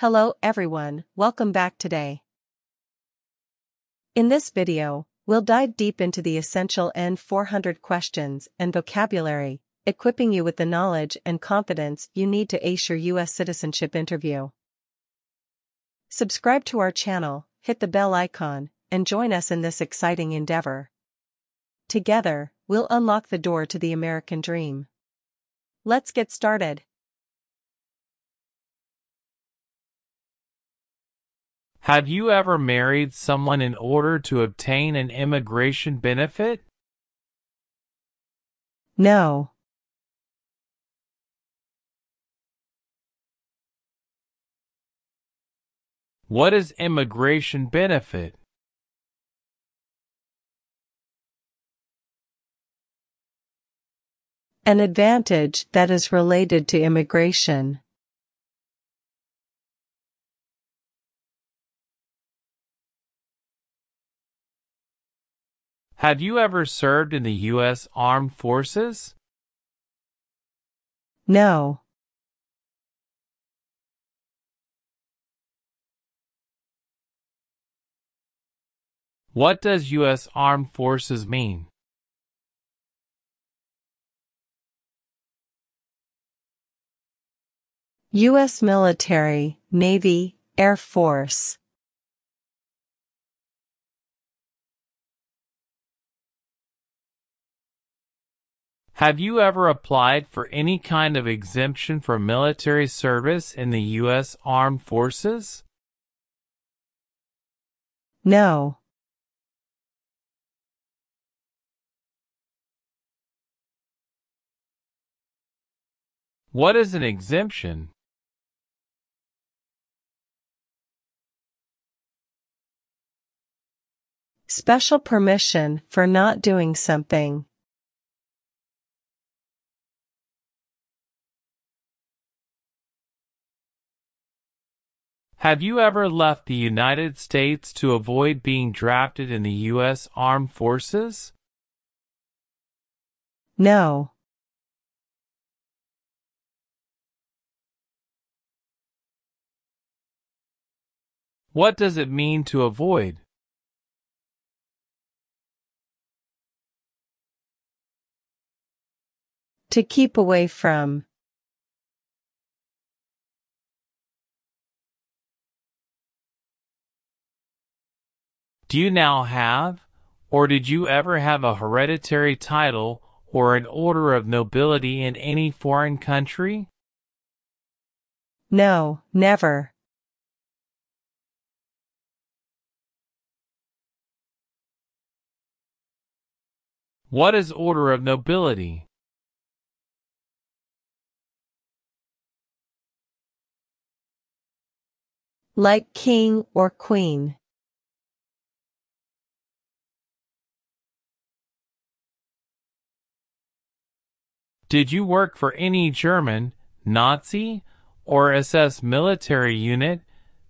Hello everyone, welcome back today. In this video, we'll dive deep into the essential N400 questions and vocabulary, equipping you with the knowledge and confidence you need to ace your U.S. citizenship interview. Subscribe to our channel, hit the bell icon, and join us in this exciting endeavor. Together, we'll unlock the door to the American dream. Let's get started. Have you ever married someone in order to obtain an immigration benefit? No. What is immigration benefit? An advantage that is related to immigration. Have you ever served in the U.S. Armed Forces? No. What does U.S. Armed Forces mean? U.S. military, Navy, Air Force. Have you ever applied for any kind of exemption for military service in the U.S. Armed Forces? No. What is an exemption? Special permission for not doing something. Have you ever left the United States to avoid being drafted in the U.S. Armed Forces? No. What does it mean to avoid? To keep away from. Do you now have, or did you ever have a hereditary title or an order of nobility in any foreign country? No, never. What is order of nobility? Like king or queen. Did you work for any German, Nazi, or SS military unit,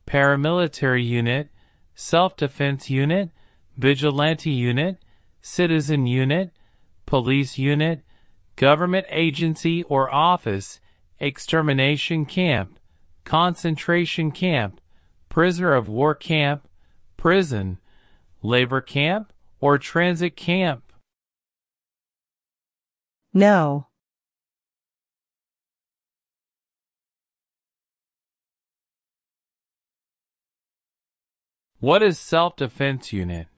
paramilitary unit, self-defense unit, vigilante unit, citizen unit, police unit, government agency or office, extermination camp, concentration camp, prisoner of war camp, prison, labor camp, or transit camp? No. What is self-defense unit?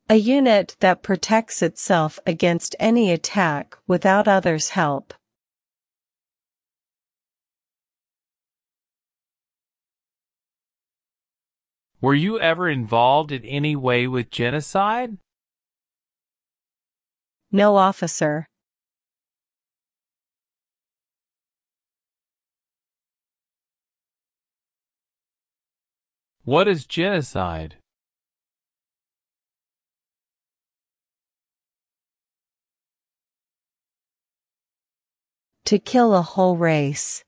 A unit that protects itself against any attack without others' help. Were you ever involved in any way with genocide? No, officer. What is genocide? To kill a whole race.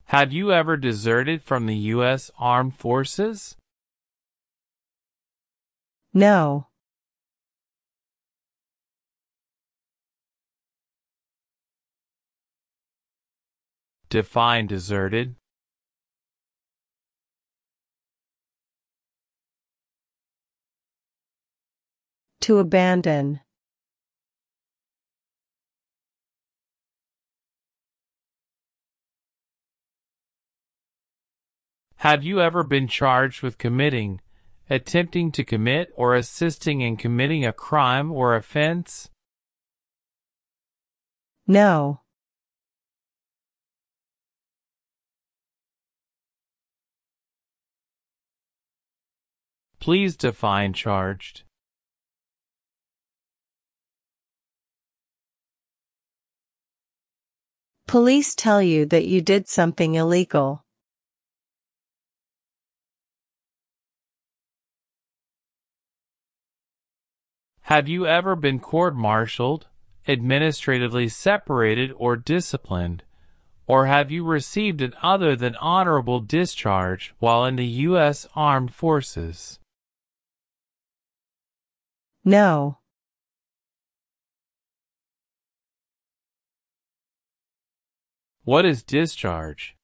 Have you ever deserted from the U.S. Armed Forces? No. Define deserted. To abandon. Have you ever been charged with committing, attempting to commit, or assisting in committing a crime or offense? No. Please define charged. Police tell you that you did something illegal. Have you ever been court-martialed, administratively separated, or disciplined? Or have you received an other than honorable discharge while in the U.S. Armed Forces? No. What is discharge?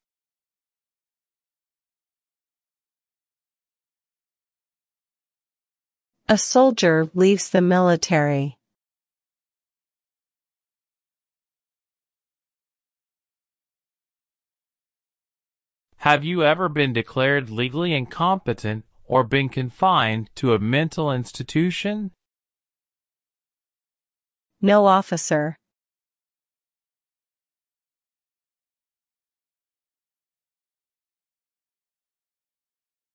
A soldier leaves the military. Have you ever been declared legally incompetent or been confined to a mental institution? No, officer.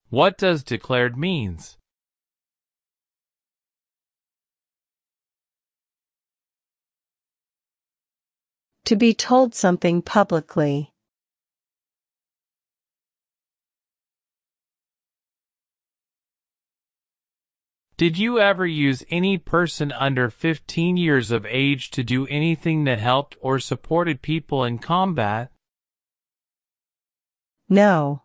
What does declared means? To be told something publicly. Did you ever use any person under 15 years of age to do anything that helped or supported people in combat? No.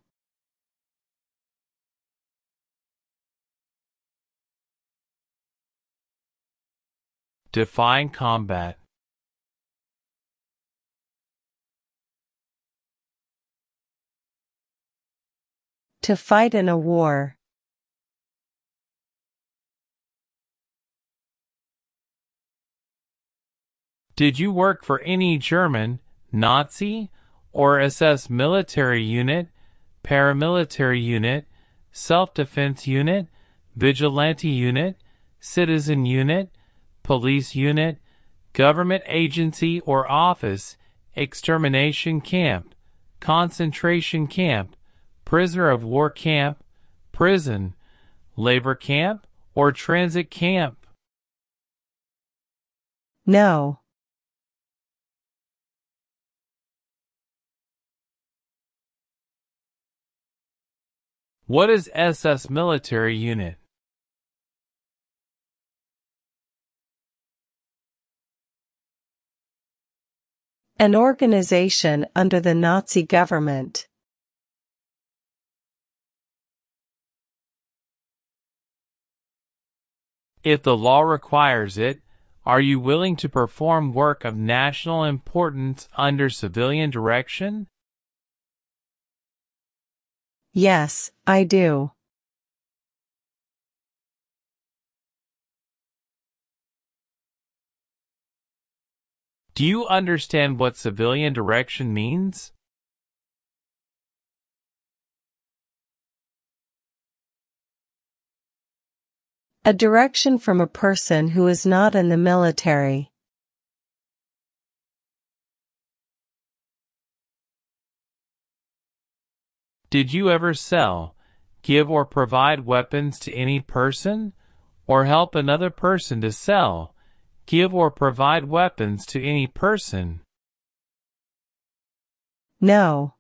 Define combat. To fight in a war. Did you work for any German, Nazi, or SS military unit, paramilitary unit, self-defense unit, vigilante unit, citizen unit, police unit, government agency or office, extermination camp, concentration camp, prisoner of war camp, prison, labor camp, or transit camp? No. What is SS military unit? An organization under the Nazi government. If the law requires it, are you willing to perform work of national importance under civilian direction? Yes, I do. Do you understand what civilian direction means? A direction from a person who is not in the military. Did you ever sell, give or provide weapons to any person, or help another person to sell, give or provide weapons to any person? No.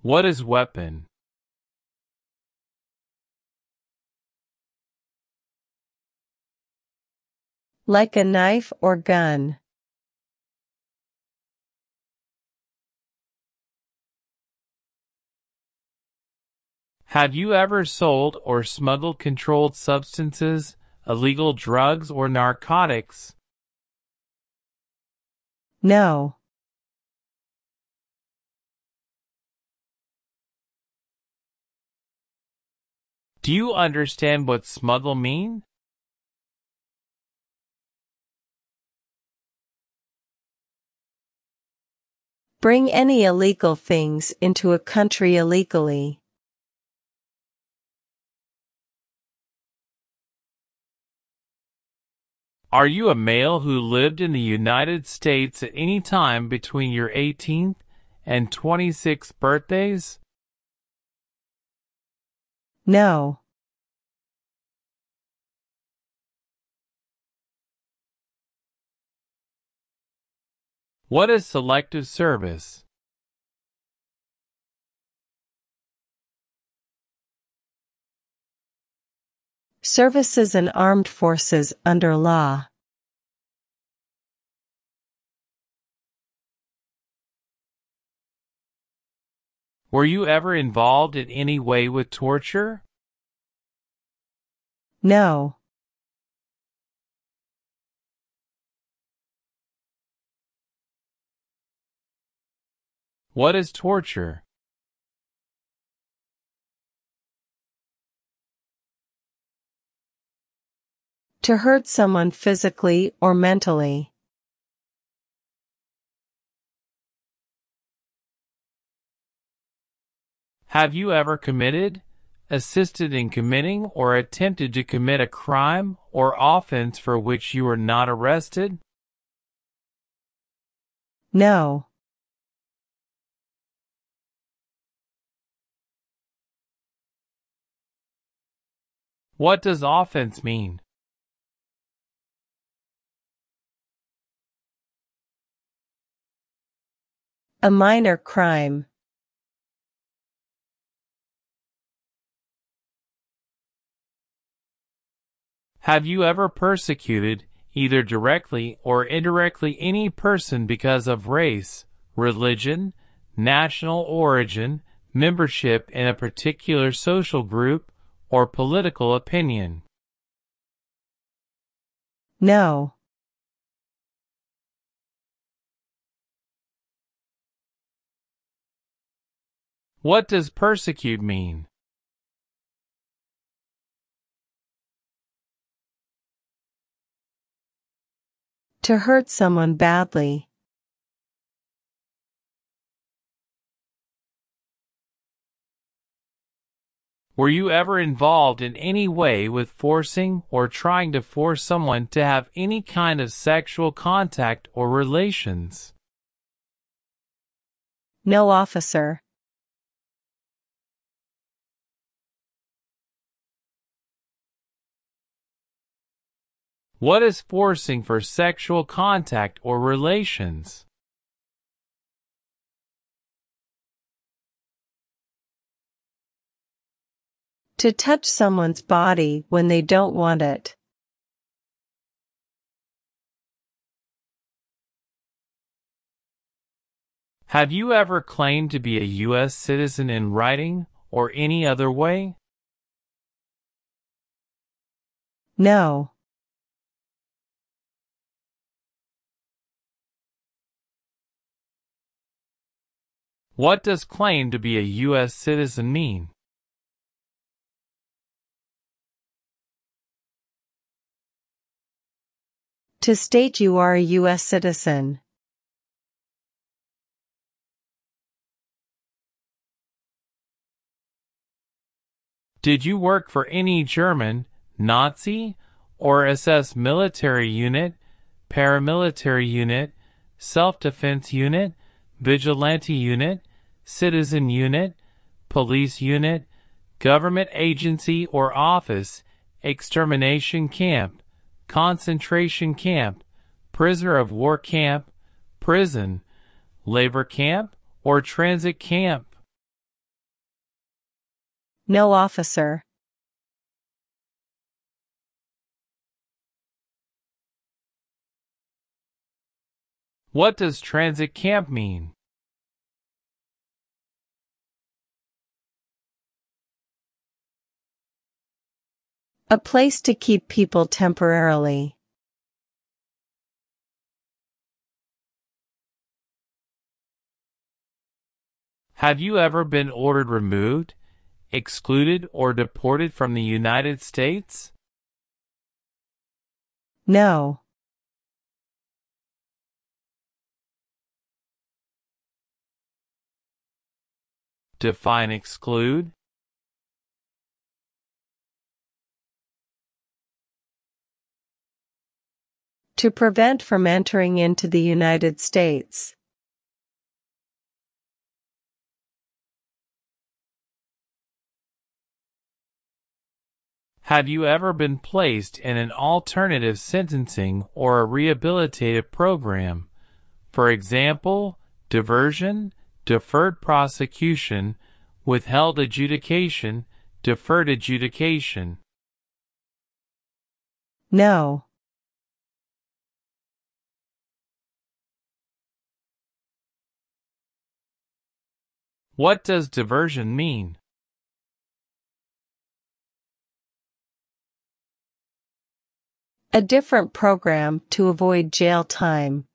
What is weapon? Like a knife or gun. Have you ever sold or smuggled controlled substances, illegal drugs, or narcotics? No. Do you understand what smuggle mean? Bring any illegal things into a country illegally. Are you a male who lived in the United States at any time between your 18th and 26th birthdays? No. What is selective service? Services in armed forces under law. Were you ever involved in any way with torture? No. What is torture? To hurt someone physically or mentally. Have you ever committed, assisted in committing, or attempted to commit a crime or offense for which you were not arrested? No. What does offense mean? A minor crime. Have you ever persecuted, either directly or indirectly, any person because of race, religion, national origin, membership in a particular social group, or political opinion? No. What does persecute mean? To hurt someone badly. Were you ever involved in any way with forcing or trying to force someone to have any kind of sexual contact or relations? No, officer. What is forcing for sexual contact or relations? To touch someone's body when they don't want it. Have you ever claimed to be a U.S. citizen in writing or any other way? No. What does claim to be a U.S. citizen mean? To state you are a U.S. citizen. Did you work for any German, Nazi, or SS military unit, paramilitary unit, self-defense unit, vigilante unit, citizen unit, police unit, government agency or office, extermination camp, concentration camp, prisoner of war camp, prison, labor camp, or transit camp? No, officer. What does transit camp mean? A place to keep people temporarily. Have you ever been ordered removed, excluded, or deported from the United States? No. Define exclude. To prevent from entering into the United States. Have you ever been placed in an alternative sentencing or a rehabilitative program? For example, diversion, deferred prosecution, withheld adjudication, deferred adjudication. No. What does diversion mean? A different program to avoid jail time.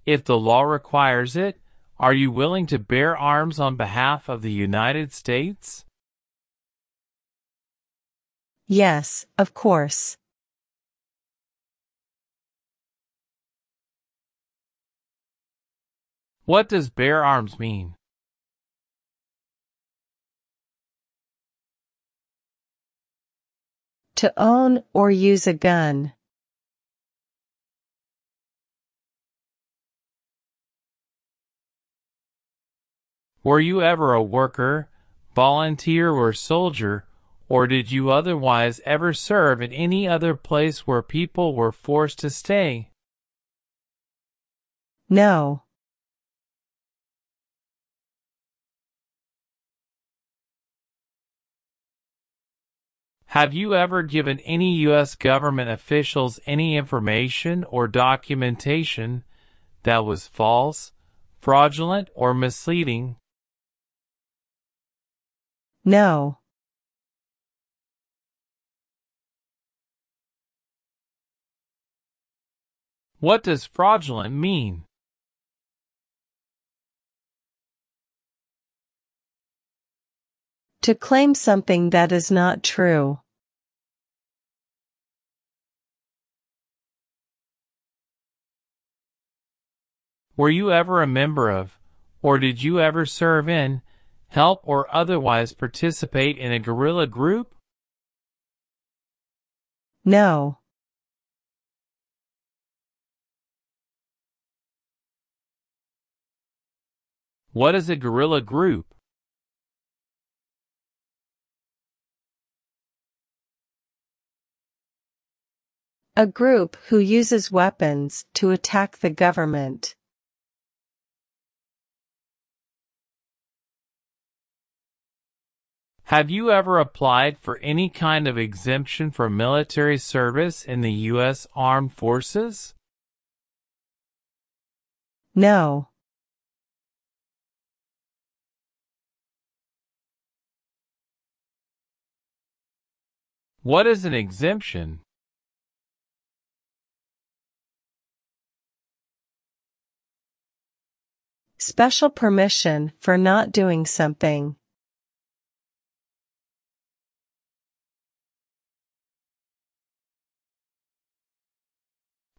If the law requires it, are you willing to bear arms on behalf of the United States? Yes, of course. What does bear arms mean? To own or use a gun. Were you ever a worker, volunteer, or soldier, or did you otherwise ever serve in any other place where people were forced to stay? No. Have you ever given any U.S. government officials any information or documentation that was false, fraudulent, or misleading? No. What does fraudulent mean? To claim something that is not true. Were you ever a member of, or did you ever serve in, help, or otherwise participate in a guerrilla group? No. What is a guerrilla group? A group who uses weapons to attack the government. Have you ever applied for any kind of exemption for military service in the U.S. Armed Forces? No. What is an exemption? Special permission for not doing something.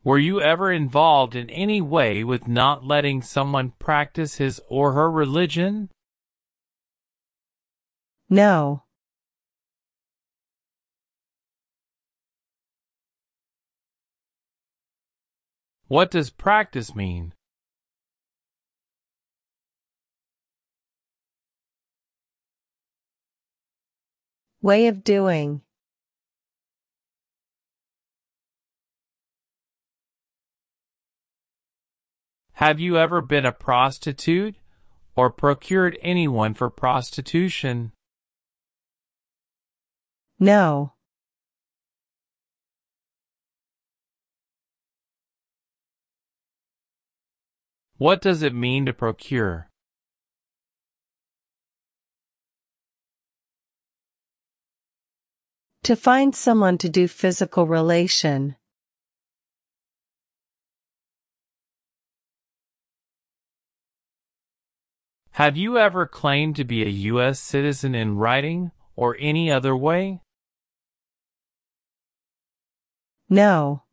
Were you ever involved in any way with not letting someone practice his or her religion? No. What does practice mean? Way of doing. Have you ever been a prostitute or procured anyone for prostitution? No. What does it mean to procure? To find someone to do physical relation. Have you ever claimed to be a U.S. citizen in writing or any other way? No.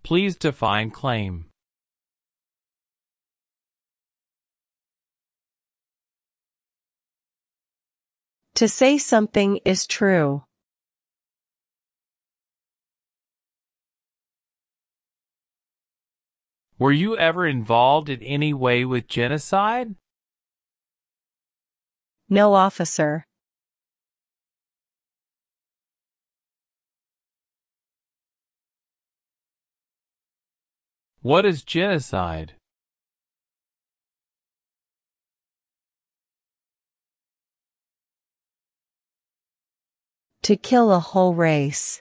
Please define claim. To say something is true. Were you ever involved in any way with genocide? No, officer. What is genocide? To kill a whole race.